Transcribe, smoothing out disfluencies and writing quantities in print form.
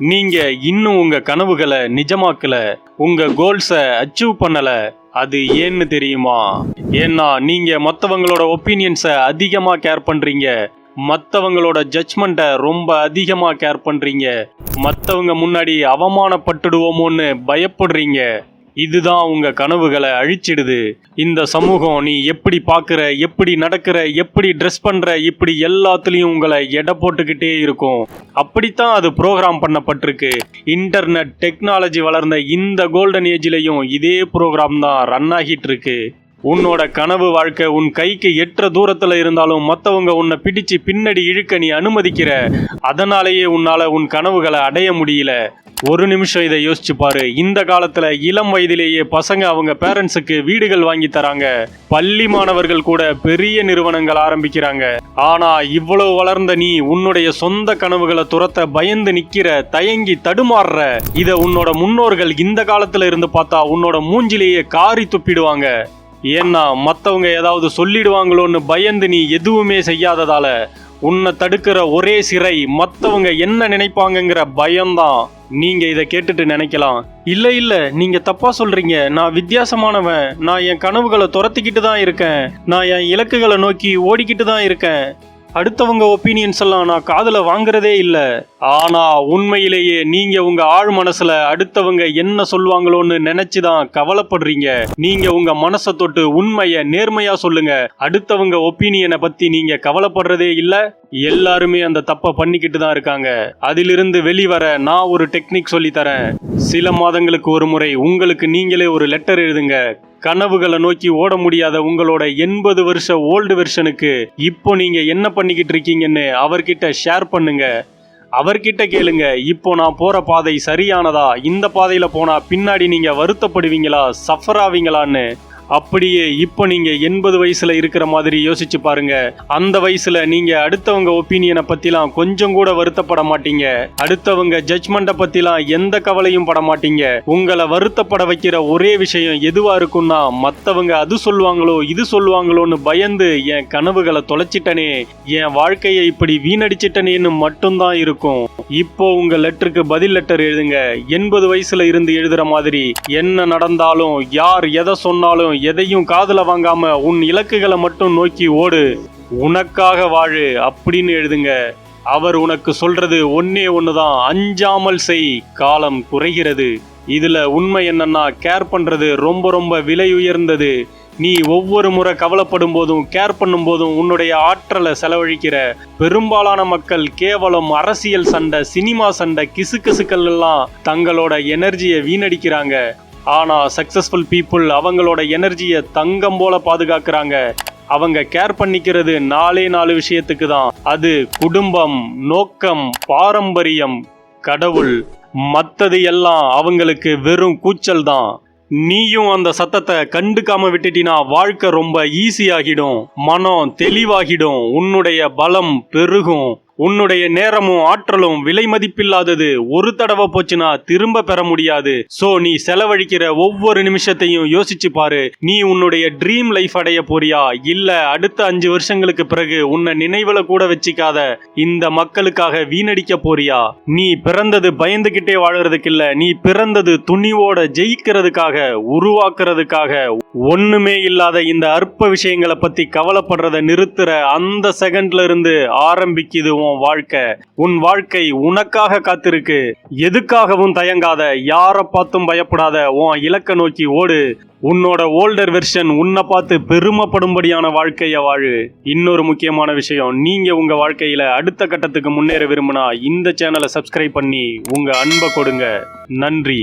நீங்க இன்னும் உங்க கனவுகளை நிஜமாக்கல, உங்க கோல்ஸை அச்சீவ் பண்ணல. அது ஏன்னு தெரியுமா? ஏன்னா நீங்க மற்றவங்களோட ஒப்பீனியன்ஸை அதிகமாக கேர் பண்றீங்க, மற்றவங்களோட ஜட்ஜ்மெண்ட்டை ரொம்ப அதிகமாக கேர் பண்றீங்க, மற்றவங்க முன்னாடி அவமானப்பட்டுடுவோமோன்னு பயப்படுறீங்க. இதுதான் உங்க கனவுகளை அழிச்சிடுது. இந்த சமூகம் நீ எப்படி பார்க்குற, எப்படி நடக்கிற, எப்படி ட்ரெஸ் பண்ற, இப்படி எல்லாத்துலேயும் உங்களை எடை போட்டுக்கிட்டே இருக்கும். அப்படித்தான் அது ப்ரோக்ராம் பண்ணப்பட்டிருக்கு. இன்டர்நெட் டெக்னாலஜி வளர்ந்த இந்த கோல்டன் ஏஜ்லேயும் இதே ப்ரோக்ராம் தான் ரன் ஆகிட்டு இருக்கு. உன்னோட கனவு வாழ்க்கை உன் கைக்கு எட்டுற தூரத்தில் இருந்தாலும் மற்றவங்க உன்னை பிடிச்சு பின்னாடி இழுக்க நீ அனுமதிக்கிற. அதனாலேயே உன்னால உன் கனவுகளை அடைய முடியல. ஒரு நிமிஷம் இதை யோசிச்சு பாரு. இந்த காலத்துல இளம் வயதிலேயே பசங்க அவங்க பேரண்ட்ஸுக்கு வீடுகள் வாங்கி தராங்க. பள்ளி மாணவர்கள் கூட பெரிய நிறுவனங்கள் ஆரம்பிக்கிறாங்க. ஆனா இவ்வளவு வளர்ந்த நீ உன்னுடைய சொந்த கனவுகளை துரத்த பயந்து நிக்கிற, தயங்கி தடுமாறுற. இத உன்னோட முன்னோர்கள் இந்த காலத்துல இருந்து பார்த்தா உன்னோட மூஞ்சிலேயே காரி துப்பிடுவாங்க. ஏன்னா மற்றவங்க ஏதாவது சொல்லிடுவாங்களோன்னு பயந்து நீ எதுவுமே செய்யாததால உன்னை தடுக்கிற ஒரே சிறை மற்றவங்க என்ன நினைப்பாங்கங்கிற பயம்தான். நீங்க இதை கேட்டுட்டு நினைக்கலாம், இல்ல நீங்க தப்பா சொல்றீங்க, நான் வித்தியாசமானவன், நான் என் கனவுகளை துரத்திக்கிட்டு தான் இருக்கேன், நான் என் இலக்குகளை நோக்கி ஓடிக்கிட்டு தான் இருக்கேன், அடுத்தவங்க ஒப்பீனியன்ஸ் எல்லாம் நான் காதுல வாங்குறதே இல்லை. ஆனா உண்மையிலேயே நீங்க உங்க ஆழ் மனசுல அடுத்தவங்க என்ன சொல்லுவாங்களோன்னு நினைச்சுதான் கவலைப்படுறீங்க. நீங்க உங்க மனசை தொட்டு உண்மைய நேர்மையா சொல்லுங்க. அடுத்தவங்க ஒப்பீனியனை பத்தி நீங்க கவலைப்படுறதே இல்ல. எல்லாருமே அந்த தப்பை பண்ணிக்கிட்டு தான் இருக்காங்க. அதிலிருந்து வெளிவர நான் ஒரு டெக்னிக் சொல்லி தரேன். சில மாதங்களுக்கு ஒரு முறை உங்களுக்கு நீங்களே ஒரு லெட்டர் எழுதுங்க. கனவுகளை நோக்கி ஓட முடியாத உங்களோட 80 வருஷ ஓல்டு வெர்ஷனுக்கு இப்போ நீங்க என்ன பண்ணிக்கிட்டு இருக்கீங்கன்னு அவர்கிட்ட ஷேர் பண்ணுங்க. அவர்கிட்ட கேளுங்க, இப்போ நான் போற பாதை சரியானதா, இந்த பாதையில போனா பின்னாடி நீங்க வருத்தப்படுவீங்களா, சஃபர் ஆவீங்களான்னு. அப்படியே இப்போ நீங்க 80 வயசுல இருக்கிற மாதிரி யோசிச்சு பாருங்க. அந்த வயசுல நீங்க அடுத்தவங்க ஒப்பீனியனை பத்திலாம் கொஞ்சம் கூட வருத்தப்பட மாட்டீங்க. அடுத்தவங்க ஜட்ஜ்மெண்ட்டை பத்திலாம் எந்த கவலையும் பட மாட்டீங்க. உங்களை வருத்தப்பட வைக்கிற ஒரே விஷயம் எதுவா இருக்கும்னா, மற்றவங்க அது சொல்லுவாங்களோ இது சொல்லுவாங்களோன்னு பயந்து என் கனவுகளை தொலைச்சிட்டனே, என் வாழ்க்கையை இப்படி வீணடிச்சிட்டனேன்னு மட்டும்தான் இருக்கும். இப்போ உங்க லெட்டருக்கு பதில் லெட்டர் எழுதுங்க. 80 வயசுல இருந்து எழுதுற மாதிரி, என்ன நடந்தாலும் யார் எதை சொன்னாலும் எதையும் காதுல வாங்காம உன் இலக்குகளை மட்டும் நோக்கி ஓடு, உனக்காக வாழு அப்படின்னு எழுதுங்க. அவர் உனக்கு சொல்றது ஒன்னே ஒண்ணுதான், அஞ்சாமல் செய், காலம் குறைகிறது. இதுல உண்மை என்னன்னா, கேர் பண்றது ரொம்ப ரொம்ப விலை உயர்ந்தது. நீ ஒவ்வொரு முறை கவலைப்படும் போதும் கேர் பண்ணும் போதும் உன்னுடைய ஆற்றலை செலவழிக்கிற. பெரும்பாலான மக்கள் கேவலம் அரசியல் சண்டை, சினிமா சண்டை, கிசுகிசுக்கள் எல்லாம் தங்களோட எனர்ஜியை வீணடிக்கிறாங்க. ஆனா சக்சஸ்ஃபுல் பீப்புள் அவங்களோட எனர்ஜியை தங்கம் போல பாதுகாக்கிறாங்க. அவங்க கேர் பண்ணிக்கிறது 4 விஷயத்துக்கு தான். அது குடும்பம், நோக்கம், பாரம்பரியம், கடவுள். மத்தது எல்லாம் அவங்களுக்கு வெறும் கூச்சல் தான். நீயும் அந்த சத்தத்தை கண்டுக்காம விட்டுட்டினா வாழ்க்கை ரொம்ப ஈஸியாகிடும், மனம் தெளிவாகிடும், உன்னுடைய பலம் பெருகும். உன்னுடைய நேரமும் ஆற்றலும் விலை மதிப்பில்லாதது. ஒரு தடவை போச்சுன்னா திரும்ப பெற முடியாது. சோ நீ செலவழிக்கிற ஒவ்வொரு நிமிஷத்தையும் யோசிச்சு பாரு. நீ உன்னுடைய ட்ரீம் லைஃப் அடைய போறியா, இல்ல அடுத்த 5 வருஷங்களுக்கு பிறகு உன்னை நினைவுல கூட வச்சுக்காத இந்த மக்களுக்காக வீணடிக்க போறியா? நீ பிறந்தது பயந்துகிட்டே வாழறதுக்கு இல்ல, நீ பிறந்தது துணிவோட ஜெயிக்கிறதுக்காக, உருவாக்குறதுக்காக. ஒண்ணுமே இல்லாத இந்த அற்ப விஷயங்களை பத்தி கவலைப்படுறத நிறுத்துற அந்த செகண்ட்ல இருந்து ஆரம்பிக்குது வாழ்க்கை. உன் வாழ்க்கை உனக்காக காத்திருக்கு. எதுக்காகவும் தயங்காத, யாரை பார்த்தும் பயப்படாத, உன் இலக்க நோக்கி ஓடு. உன்னோட ஓல்டர் வெர்ஷன் உன்னை பார்த்து பெருமைப்படும்படியான வாழ்க்கைய வாழு. இன்னொரு முக்கியமான விஷயம், நீங்க உங்க வாழ்க்கையில அடுத்த கட்டத்துக்கு முன்னேற விரும்பினா இந்த சேனலை சப்ஸ்கிரைப் பண்ணி உங்க அன்பை கொடுங்க. நன்றி.